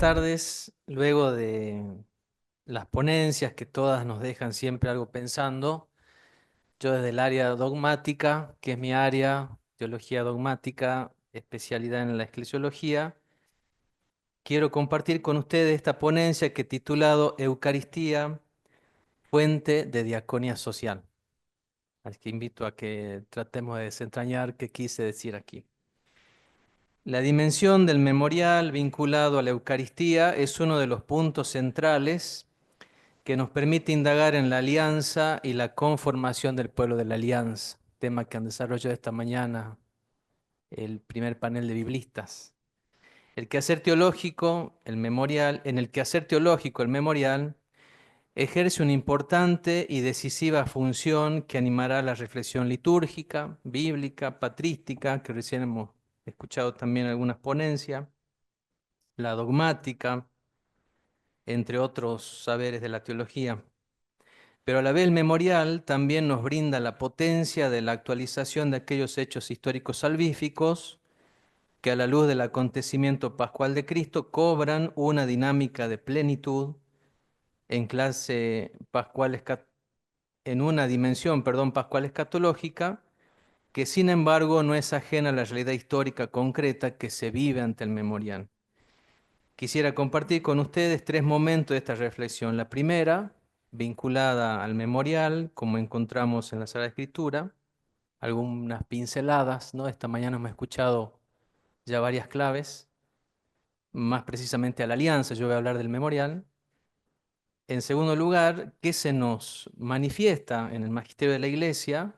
tardes. Luego de las ponencias que todas nos dejan siempre algo pensando, yo desde el área dogmática, que es mi área, teología dogmática, especialidad en la eclesiología, quiero compartir con ustedes esta ponencia que he titulado Eucaristía, fuente de diaconía social. Así que invito a que tratemos de desentrañar qué quise decir aquí. La dimensión del memorial vinculado a la Eucaristía es uno de los puntos centrales que nos permite indagar en la alianza y la conformación del pueblo de la alianza, tema que han desarrollado esta mañana el primer panel de biblistas. El quehacer teológico, el memorial, en el quehacer teológico, el memorial, ejerce una importante y decisiva función que animará la reflexión litúrgica, bíblica, patrística, que recién hemos escuchado también en algunas ponencias, la dogmática, entre otros saberes de la teología. Pero a la vez el memorial también nos brinda la potencia de la actualización de aquellos hechos históricos salvíficos que a la luz del acontecimiento pascual de Cristo cobran una dinámica de plenitud en clase pascual en una dimensión, pascual escatológica, que sin embargo no es ajena a la realidad histórica concreta que se vive ante el memorial. Quisiera compartir con ustedes tres momentos de esta reflexión. La primera, vinculada al memorial, como encontramos en la Sagrada Escritura, algunas pinceladas, ¿no? Esta mañana hemos escuchado ya varias claves, más precisamente a la alianza, yo voy a hablar del memorial. En segundo lugar, ¿qué se nos manifiesta en el magisterio de la Iglesia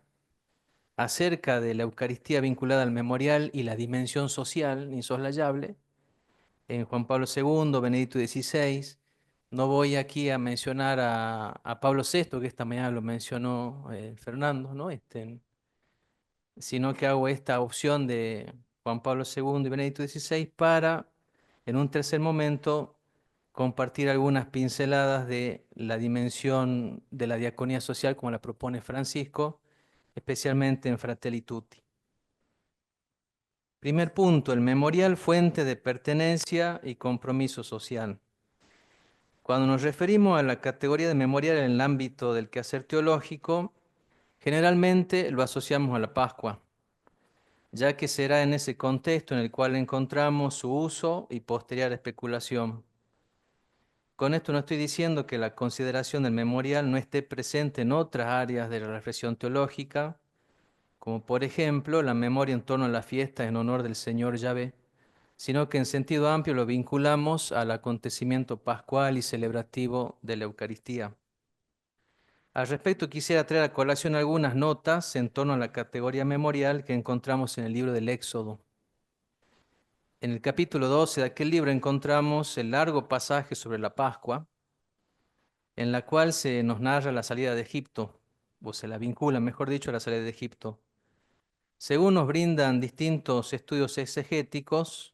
acerca de la Eucaristía vinculada al memorial y la dimensión social insoslayable? En Juan Pablo II, Benedicto XVI. No voy aquí a mencionar a Pablo VI, que esta mañana lo mencionó Fernando, ¿no? Sino que hago esta opción de Juan Pablo II y Benedicto XVI para, en un tercer momento, compartir algunas pinceladas de la dimensión de la diaconía social como la propone Francisco, especialmente en Fratelli Tutti. Primer punto, el memorial, fuente de pertenencia y compromiso social. Cuando nos referimos a la categoría de memorial en el ámbito del quehacer teológico, generalmente lo asociamos a la Pascua, ya que será en ese contexto en el cual encontramos su uso y posterior especulación. Con esto no estoy diciendo que la consideración del memorial no esté presente en otras áreas de la reflexión teológica, como por ejemplo la memoria en torno a la fiesta en honor del Señor Yahvé, sino que en sentido amplio lo vinculamos al acontecimiento pascual y celebrativo de la Eucaristía. Al respecto, quisiera traer a colación algunas notas en torno a la categoría memorial que encontramos en el libro del Éxodo. En el capítulo 12 de aquel libro encontramos el largo pasaje sobre la Pascua, en la cual se nos narra la salida de Egipto, o se la vincula, mejor dicho, a la salida de Egipto. Según nos brindan distintos estudios exegéticos,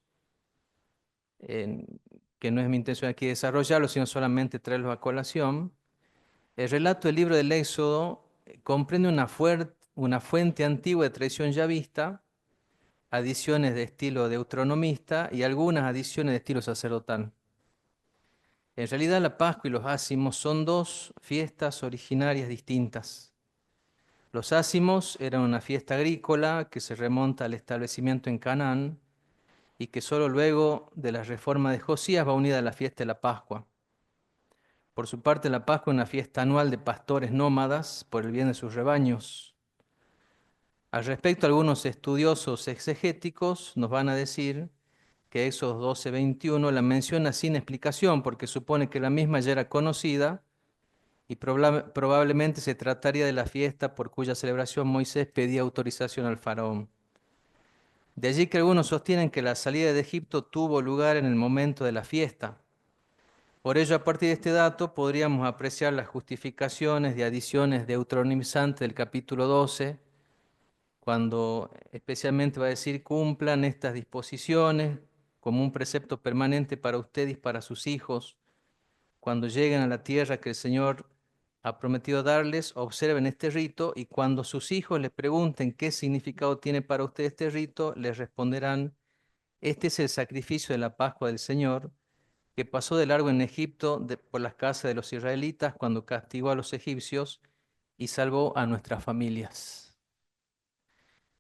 que no es mi intención aquí desarrollarlos, sino solamente traerlos a colación, el relato del libro del Éxodo comprende una fuente antigua de tradición yavista, adiciones de estilo deuteronomista y algunas adiciones de estilo sacerdotal. En realidad la Pascua y los ácimos son dos fiestas originarias distintas. Los ácimos eran una fiesta agrícola que se remonta al establecimiento en Canaán y que solo luego de la reforma de Josías va unida a la fiesta de la Pascua. Por su parte, la Pascua es una fiesta anual de pastores nómadas por el bien de sus rebaños. Al respecto, algunos estudiosos exegéticos nos van a decir que Éxodo 12:21 la menciona sin explicación porque supone que la misma ya era conocida y probablemente se trataría de la fiesta por cuya celebración Moisés pedía autorización al faraón. De allí que algunos sostienen que la salida de Egipto tuvo lugar en el momento de la fiesta. Por ello, a partir de este dato, podríamos apreciar las justificaciones de adiciones deuteronomizantes del capítulo 12, cuando especialmente va a decir cumplan estas disposiciones como un precepto permanente para ustedes y para sus hijos. Cuando lleguen a la tierra que el Señor ha prometido darles, observen este rito y cuando sus hijos les pregunten qué significado tiene para ustedes este rito, les responderán, este es el sacrificio de la Pascua del Señor, que pasó de largo en Egipto por las casas de los israelitas cuando castigó a los egipcios y salvó a nuestras familias.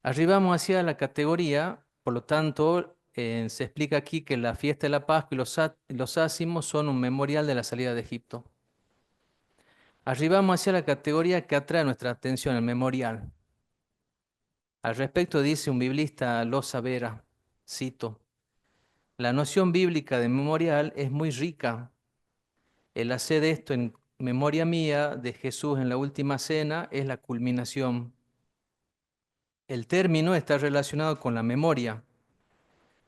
Arribamos hacia la categoría, por lo tanto, se explica aquí que la fiesta de la Pascua y los ácimos son un memorial de la salida de Egipto. Arribamos hacia la categoría que atrae nuestra atención, el memorial. Al respecto dice un biblista, Loza Vera, cito, la noción bíblica de memorial es muy rica. El hacer esto en memoria mía de Jesús en la última cena es la culminación. El término está relacionado con la memoria,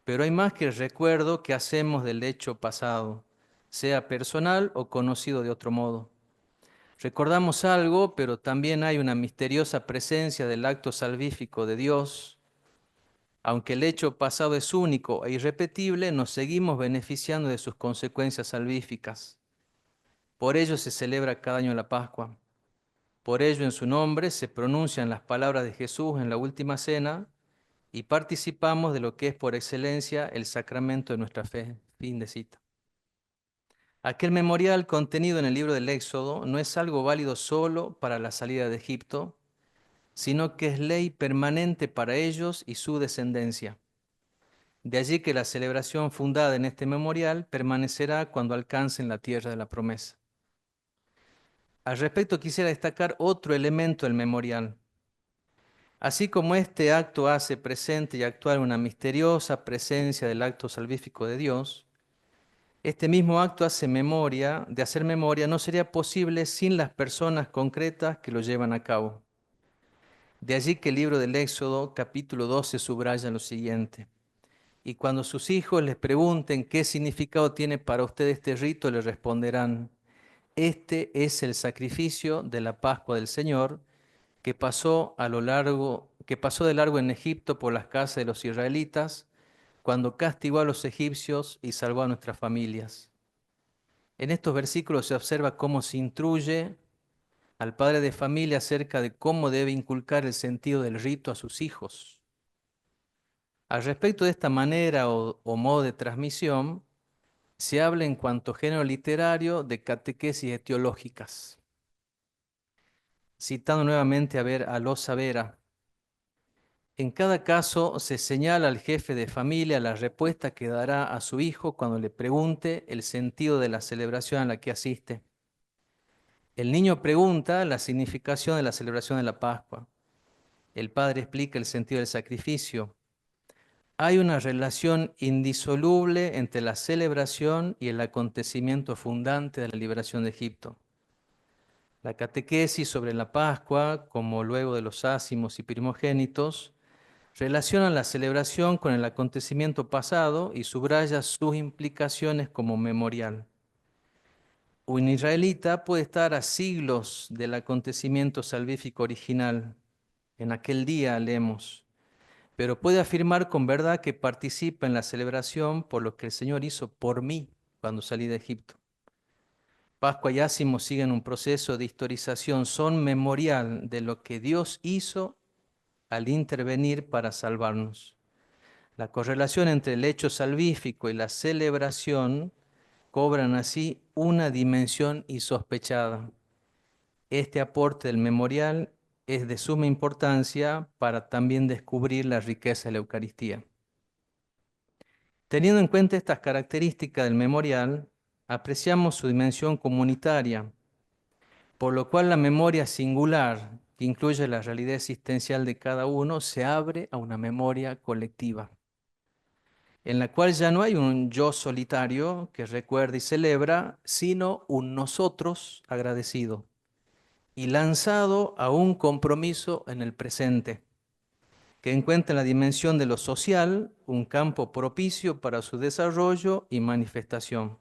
pero hay más que el recuerdo que hacemos del hecho pasado, sea personal o conocido de otro modo. Recordamos algo, pero también hay una misteriosa presencia del acto salvífico de Dios. Aunque el hecho pasado es único e irrepetible, nos seguimos beneficiando de sus consecuencias salvíficas. Por ello se celebra cada año la Pascua. Por ello en su nombre se pronuncian las palabras de Jesús en la última cena y participamos de lo que es por excelencia el sacramento de nuestra fe. Fin de cita. Aquel memorial contenido en el libro del Éxodo no es algo válido solo para la salida de Egipto, sino que es ley permanente para ellos y su descendencia. De allí que la celebración fundada en este memorial permanecerá cuando alcancen la tierra de la promesa. Al respecto quisiera destacar otro elemento del memorial. Así como este acto hace presente y actual una misteriosa presencia del acto salvífico de Dios, este mismo acto de hacer memoria, no sería posible sin las personas concretas que lo llevan a cabo. De allí que el libro del Éxodo, capítulo 12, subraya lo siguiente. Y cuando sus hijos les pregunten qué significado tiene para usted este rito, les responderán, este es el sacrificio de la Pascua del Señor, que pasó de largo en Egipto por las casas de los israelitas, cuando castigó a los egipcios y salvó a nuestras familias. En estos versículos se observa cómo se instruye al padre de familia acerca de cómo debe inculcar el sentido del rito a sus hijos. Al respecto de esta manera o modo de transmisión, se habla en cuanto género literario de catequesis etiológicas. Citando nuevamente a Loza Vera, en cada caso se señala al jefe de familia la respuesta que dará a su hijo cuando le pregunte el sentido de la celebración a la que asiste. El niño pregunta la significación de la celebración de la Pascua. El padre explica el sentido del sacrificio. Hay una relación indisoluble entre la celebración y el acontecimiento fundante de la liberación de Egipto. La catequesis sobre la Pascua, como luego de los ácimos y primogénitos, relaciona la celebración con el acontecimiento pasado y subraya sus implicaciones como memorial. Un israelita puede estar a siglos del acontecimiento salvífico original. En aquel día leemos, pero puede afirmar con verdad que participa en la celebración por lo que el Señor hizo por mí cuando salí de Egipto. Pascua y Ácimo siguen un proceso de historización, son memorial de lo que Dios hizo al intervenir para salvarnos. La correlación entre el hecho salvífico y la celebración cobran así una dimensión insospechada. Este aporte del memorial es de suma importancia para también descubrir la riqueza de la Eucaristía. Teniendo en cuenta estas características del memorial, apreciamos su dimensión comunitaria, por lo cual la memoria singular, que incluye la realidad existencial de cada uno, se abre a una memoria colectiva, en la cual ya no hay un yo solitario que recuerda y celebra, sino un nosotros agradecido y lanzado a un compromiso en el presente, que encuentra en la dimensión de lo social un campo propicio para su desarrollo y manifestación.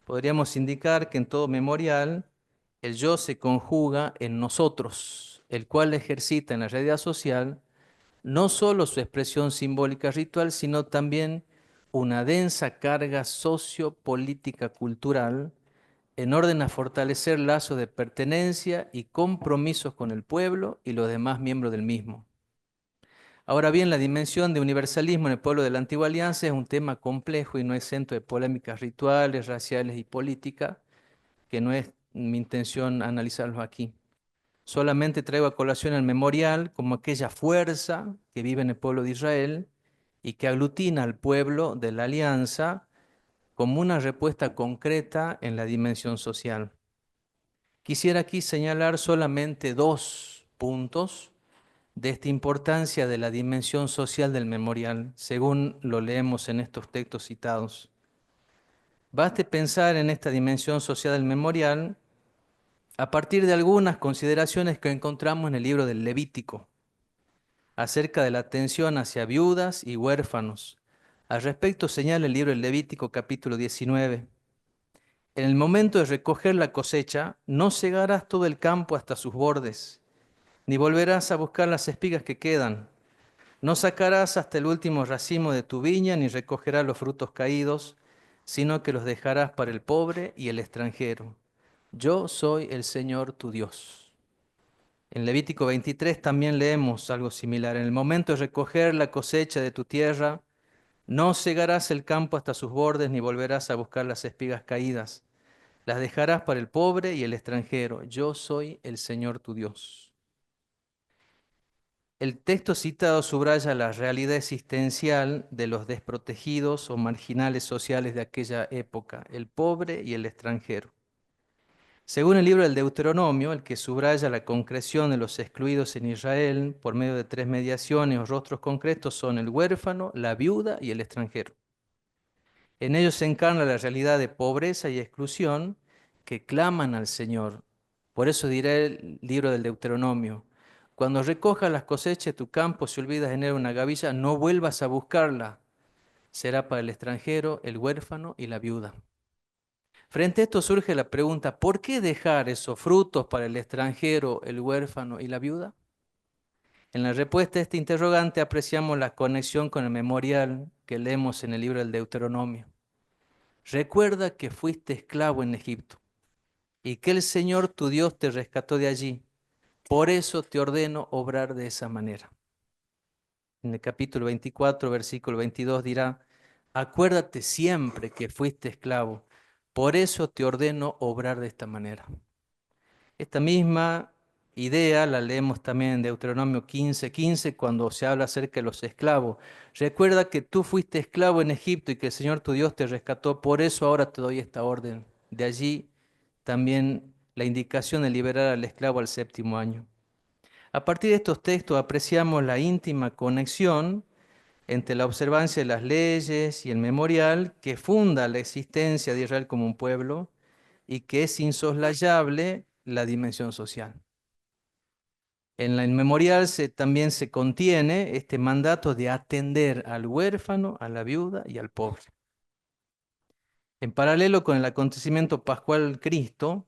Podríamos indicar que en todo memorial el yo se conjuga en nosotros, el cual ejercita en la realidad social no solo su expresión simbólica ritual, sino también una densa carga sociopolítica cultural en orden a fortalecer lazos de pertenencia y compromisos con el pueblo y los demás miembros del mismo. Ahora bien, la dimensión de universalismo en el pueblo de la Antigua Alianza es un tema complejo y no exento de polémicas rituales, raciales y políticas, que no es mi intención analizarlos aquí. Solamente traigo a colación el memorial como aquella fuerza que vive en el pueblo de Israel y que aglutina al pueblo de la Alianza como una respuesta concreta en la dimensión social. Quisiera aquí señalar solamente dos puntos de esta importancia de la dimensión social del memorial, según lo leemos en estos textos citados. Baste pensar en esta dimensión social del memorial a partir de algunas consideraciones que encontramos en el libro del Levítico, acerca de la atención hacia viudas y huérfanos. Al respecto señala el libro del Levítico capítulo 19. En el momento de recoger la cosecha, no segarás todo el campo hasta sus bordes, ni volverás a buscar las espigas que quedan. No sacarás hasta el último racimo de tu viña, ni recogerás los frutos caídos, sino que los dejarás para el pobre y el extranjero. Yo soy el Señor tu Dios. En Levítico 23 también leemos algo similar. En el momento de recoger la cosecha de tu tierra, no cegarás el campo hasta sus bordes, ni volverás a buscar las espigas caídas. Las dejarás para el pobre y el extranjero. Yo soy el Señor tu Dios. El texto citado subraya la realidad existencial de los desprotegidos o marginales sociales de aquella época, el pobre y el extranjero. Según el libro del Deuteronomio, el que subraya la concreción de los excluidos en Israel por medio de tres mediaciones o rostros concretos son el huérfano, la viuda y el extranjero. En ellos se encarna la realidad de pobreza y exclusión que claman al Señor. Por eso diré el libro del Deuteronomio: cuando recojas las cosechas de tu campo, si olvidas tener una gavilla, no vuelvas a buscarla. Será para el extranjero, el huérfano y la viuda. Frente a esto surge la pregunta: ¿por qué dejar esos frutos para el extranjero, el huérfano y la viuda? En la respuesta a este interrogante apreciamos la conexión con el memorial que leemos en el libro del Deuteronomio. Recuerda que fuiste esclavo en Egipto y que el Señor tu Dios te rescató de allí. Por eso te ordeno obrar de esa manera. En el capítulo 24, versículo 22 dirá: acuérdate siempre que fuiste esclavo. Por eso te ordeno obrar de esta manera. Esta misma idea la leemos también en Deuteronomio 15:15, cuando se habla acerca de los esclavos. Recuerda que tú fuiste esclavo en Egipto y que el Señor tu Dios te rescató, por eso ahora te doy esta orden. De allí también la indicación de liberar al esclavo al séptimo año. A partir de estos textos apreciamos la íntima conexión entre la observancia de las leyes y el memorial que funda la existencia de Israel como un pueblo y que es insoslayable la dimensión social. En el memorial también se contiene este mandato de atender al huérfano, a la viuda y al pobre. En paralelo con el acontecimiento pascual Cristo,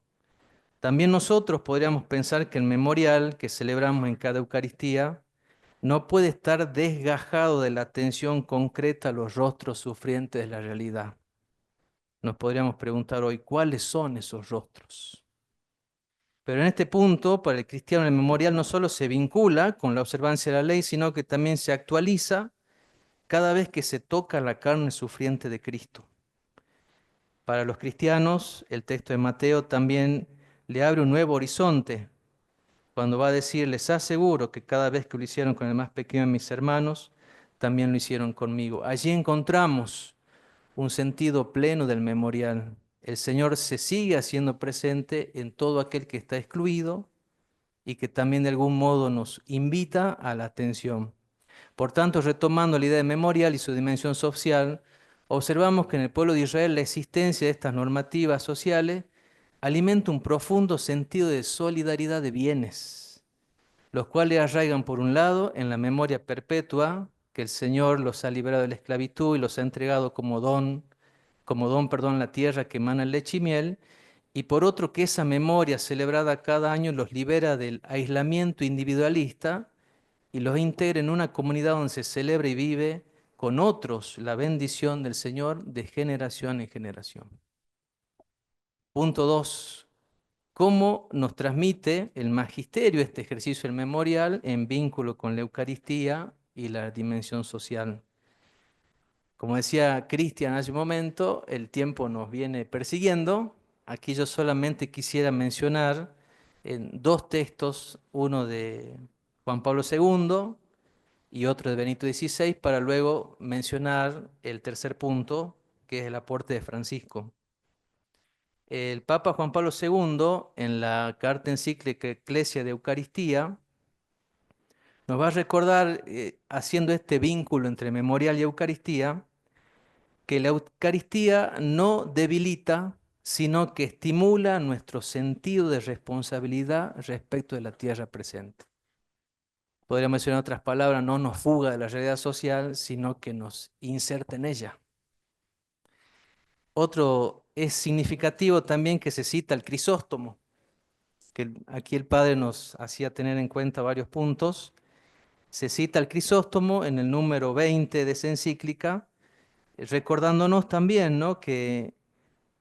también nosotros podríamos pensar que el memorial que celebramos en cada Eucaristía no puede estar desgajado de la atención concreta a los rostros sufrientes de la realidad. Nos podríamos preguntar hoy, ¿cuáles son esos rostros? Pero en este punto, para el cristiano, el memorial no solo se vincula con la observancia de la ley, sino que también se actualiza cada vez que se toca la carne sufriente de Cristo. Para los cristianos, el texto de Mateo también le abre un nuevo horizonte, cuando va a decir: les aseguro que cada vez que lo hicieron con el más pequeño de mis hermanos, también lo hicieron conmigo. Allí encontramos un sentido pleno del memorial. El Señor se sigue haciendo presente en todo aquel que está excluido y que también de algún modo nos invita a la atención. Por tanto, retomando la idea de memorial y su dimensión social, observamos que en el pueblo de Israel la existencia de estas normativas sociales alimenta un profundo sentido de solidaridad de bienes, los cuales arraigan por un lado en la memoria perpetua, que el Señor los ha liberado de la esclavitud y los ha entregado como don, la tierra que emana leche y miel, y por otro que esa memoria celebrada cada año los libera del aislamiento individualista y los integra en una comunidad donde se celebra y vive con otros la bendición del Señor de generación en generación. Punto 2. ¿Cómo nos transmite el magisterio este ejercicio del memorial en vínculo con la Eucaristía y la dimensión social. Como decía Cristian hace un momento, el tiempo nos viene persiguiendo. Aquí yo solamente quisiera mencionar dos textos, uno de Juan Pablo II y otro de Benito XVI, para luego mencionar el tercer punto, que es el aporte de Francisco. El Papa Juan Pablo II, en la carta encíclica Ecclesia de Eucaristía, nos va a recordar, haciendo este vínculo entre memorial y Eucaristía, que la Eucaristía no debilita, sino que estimula nuestro sentido de responsabilidad respecto de la tierra presente. Podríamos mencionar en otras palabras, no nos fuga de la realidad social, sino que nos inserta en ella. Otro es significativo también que se cita el Crisóstomo, que aquí el padre nos hacía tener en cuenta varios puntos. Se cita el Crisóstomo en el número 20 de esa encíclica, recordándonos también, ¿no?, que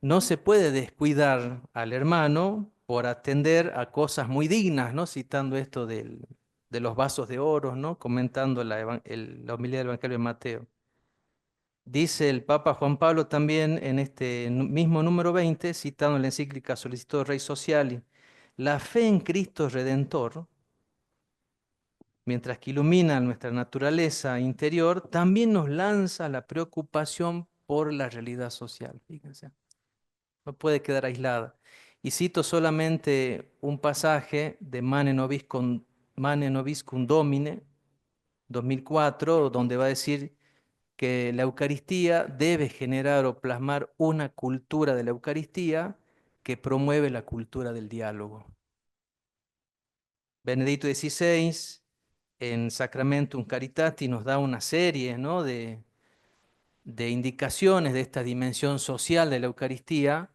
no se puede descuidar al hermano por atender a cosas muy dignas, ¿no? Citando esto de los vasos de oro, ¿no? Comentando la homilía del Evangelio de Mateo. Dice el Papa Juan Pablo también en este mismo número 20, citando la encíclica Solicitio Rei Sociali, la fe en Cristo Redentor, mientras que ilumina nuestra naturaleza interior, también nos lanza la preocupación por la realidad social. Fíjense, no puede quedar aislada. Y cito solamente un pasaje de Mane Nobiscum Domine, 2004, donde va a decir que la Eucaristía debe generar o plasmar una cultura de la Eucaristía que promueve la cultura del diálogo. Benedicto XVI, en Sacramentum Caritati, nos da una serie, ¿no?, de indicaciones de esta dimensión social de la Eucaristía.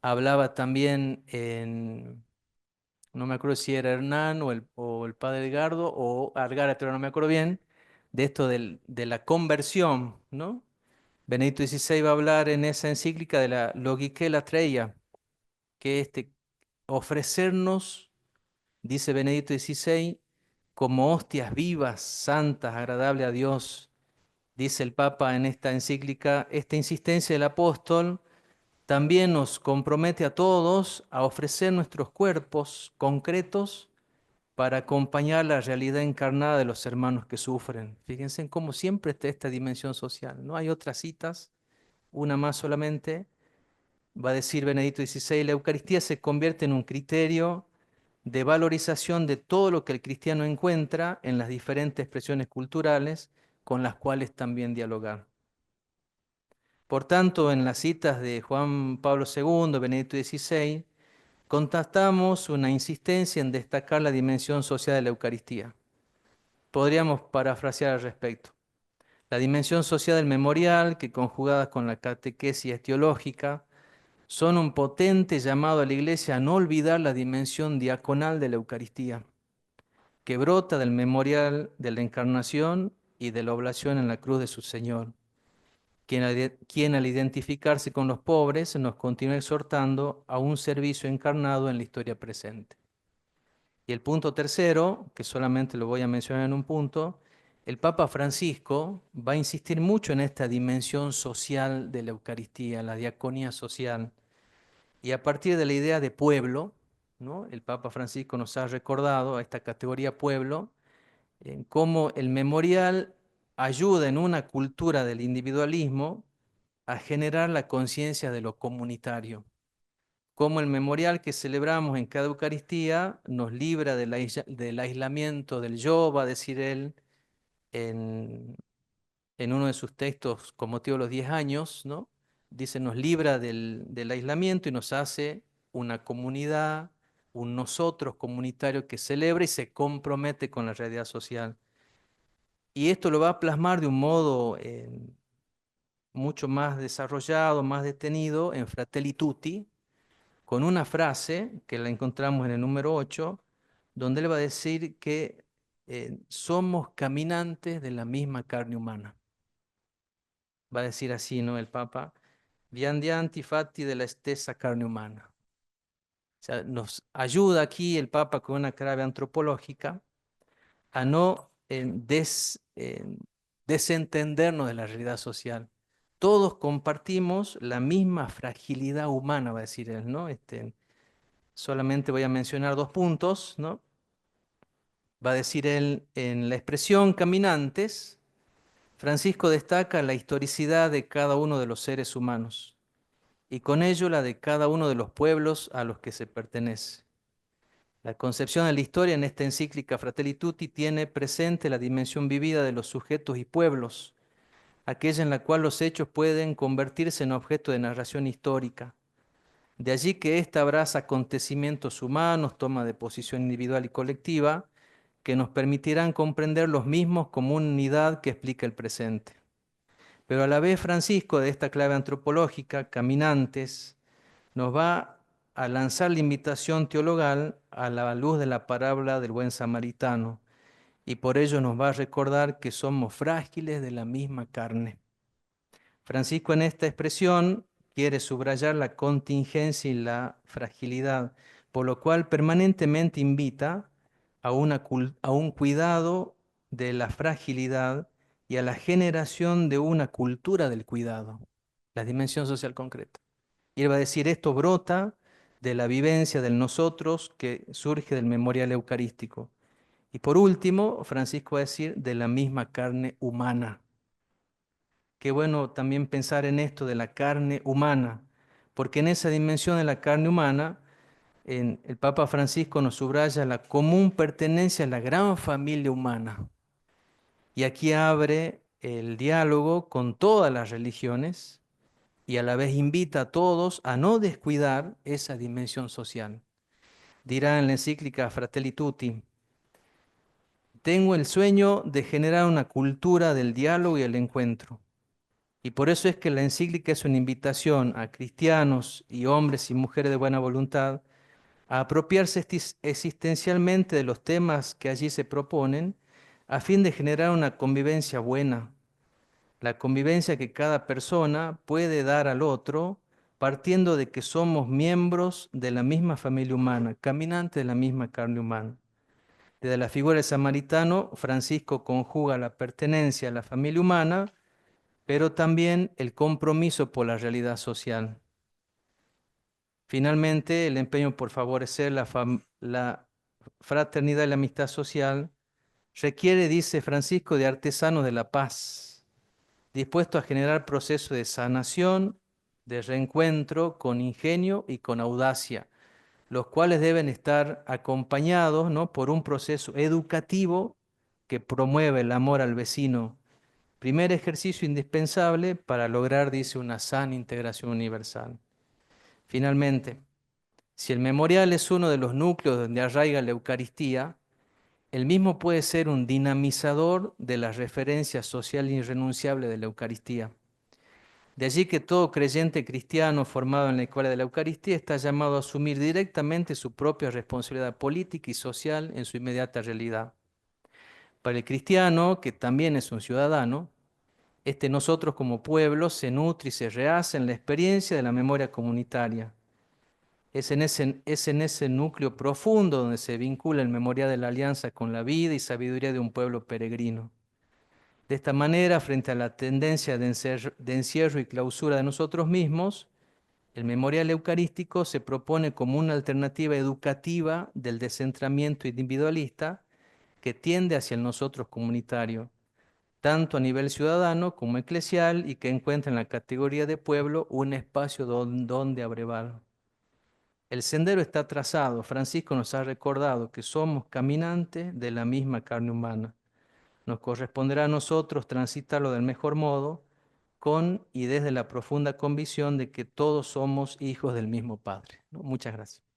Hablaba también no me acuerdo si era Hernán o el padre Edgardo o Argara, pero no me acuerdo bien, de esto de la conversión, ¿no? Benedicto XVI va a hablar en esa encíclica de la Logikela Treia, que es ofrecernos, dice Benedicto XVI, como hostias vivas, santas, agradables a Dios. Dice el Papa en esta encíclica, esta insistencia del apóstol también nos compromete a todos a ofrecer nuestros cuerpos concretos para acompañar la realidad encarnada de los hermanos que sufren. Fíjense en cómo siempre está esta dimensión social. No hay otras citas, una más solamente. Va a decir Benedicto XVI, la Eucaristía se convierte en un criterio de valorización de todo lo que el cristiano encuentra en las diferentes expresiones culturales con las cuales también dialogar. Por tanto, en las citas de Juan Pablo II, Benedicto XVI, constatamos una insistencia en destacar la dimensión social de la Eucaristía. Podríamos parafrasear al respecto. La dimensión social del memorial, que conjugadas con la catequesis teológica, son un potente llamado a la Iglesia a no olvidar la dimensión diaconal de la Eucaristía, que brota del memorial de la Encarnación y de la oblación en la cruz de su Señor, quien al identificarse con los pobres nos continúa exhortando a un servicio encarnado en la historia presente. Y el punto tercero, que solamente lo voy a mencionar en un punto, el Papa Francisco va a insistir mucho en esta dimensión social de la Eucaristía, la diaconía social. Y a partir de la idea de pueblo, ¿no?, el Papa Francisco nos ha recordado a esta categoría pueblo, en cómo el memorial ayuda en una cultura del individualismo a generar la conciencia de lo comunitario. Cómo el memorial que celebramos en cada Eucaristía nos libra del aislamiento del yo, va a decir él en, en uno de sus textos con motivo de los 10 años, ¿no? Dice, nos libra del aislamiento y nos hace una comunidad, un nosotros comunitario que celebra y se compromete con la realidad social. Y esto lo va a plasmar de un modo mucho más desarrollado, más detenido en Fratelli Tutti, con una frase que la encontramos en el número 8, donde él va a decir que somos caminantes de la misma carne humana. Va a decir así, ¿no?, el Papa, viandanti fatti de la stessa carne humana. O sea, nos ayuda aquí el Papa con una clave antropológica a no desentendernos de la realidad social. Todos compartimos la misma fragilidad humana, va a decir él, ¿no? Solamente voy a mencionar dos puntos, ¿no? Va a decir él, en la expresión caminantes, Francisco destaca la historicidad de cada uno de los seres humanos y con ello la de cada uno de los pueblos a los que se pertenece. La concepción de la historia en esta encíclica Fratelli Tutti tiene presente la dimensión vivida de los sujetos y pueblos, aquella en la cual los hechos pueden convertirse en objeto de narración histórica. De allí que ésta abraza acontecimientos humanos, toma de posición individual y colectiva, que nos permitirán comprender los mismos como una unidad que explica el presente. Pero a la vez Francisco, de esta clave antropológica, Caminantes, nos va a lanzar la invitación teologal a la luz de la parábola del buen samaritano, y por ello nos va a recordar que somos frágiles de la misma carne. Francisco en esta expresión quiere subrayar la contingencia y la fragilidad, por lo cual permanentemente invita a un cuidado de la fragilidad y a la generación de una cultura del cuidado, la dimensión social concreta. Y él va a decir, esto brota de la vivencia del nosotros que surge del memorial eucarístico. Y por último, Francisco va a decir, de la misma carne humana. Qué bueno también pensar en esto de la carne humana, porque en esa dimensión de la carne humana, el Papa Francisco nos subraya la común pertenencia a la gran familia humana. Y aquí abre el diálogo con todas las religiones y a la vez invita a todos a no descuidar esa dimensión social. Dirá en la encíclica Fratelli Tutti, tengo el sueño de generar una cultura del diálogo y el encuentro. Y por eso es que la encíclica es una invitación a cristianos y hombres y mujeres de buena voluntad a apropiarse existencialmente de los temas que allí se proponen a fin de generar una convivencia buena, la convivencia que cada persona puede dar al otro partiendo de que somos miembros de la misma familia humana, caminantes de la misma carne humana. Desde la figura del samaritano, Francisco conjuga la pertenencia a la familia humana, pero también el compromiso por la realidad social. Finalmente, el empeño por favorecer la fraternidad y la amistad social requiere, dice Francisco, de artesanos de la paz, dispuestos a generar procesos de sanación, de reencuentro con ingenio y con audacia, los cuales deben estar acompañados, ¿no?, por un proceso educativo que promueve el amor al vecino. Primer ejercicio indispensable para lograr, dice, una sana integración universal. Finalmente, si el memorial es uno de los núcleos donde arraiga la Eucaristía, el mismo puede ser un dinamizador de la referencia social irrenunciable de la Eucaristía. De allí que todo creyente cristiano formado en la escuela de la Eucaristía está llamado a asumir directamente su propia responsabilidad política y social en su inmediata realidad. Para el cristiano, que también es un ciudadano, nosotros como pueblo se nutre y se rehace en la experiencia de la memoria comunitaria. Es en ese núcleo profundo donde se vincula el memorial de la alianza con la vida y sabiduría de un pueblo peregrino. De esta manera, frente a la tendencia de encierro y clausura de nosotros mismos, el memorial eucarístico se propone como una alternativa educativa del descentramiento individualista que tiende hacia el nosotros comunitario, tanto a nivel ciudadano como eclesial, y que encuentra en la categoría de pueblo un espacio donde abrevar. El sendero está trazado. Francisco nos ha recordado que somos caminantes de la misma carne humana. Nos corresponderá a nosotros transitarlo del mejor modo, con y desde la profunda convicción de que todos somos hijos del mismo Padre, ¿no? Muchas gracias.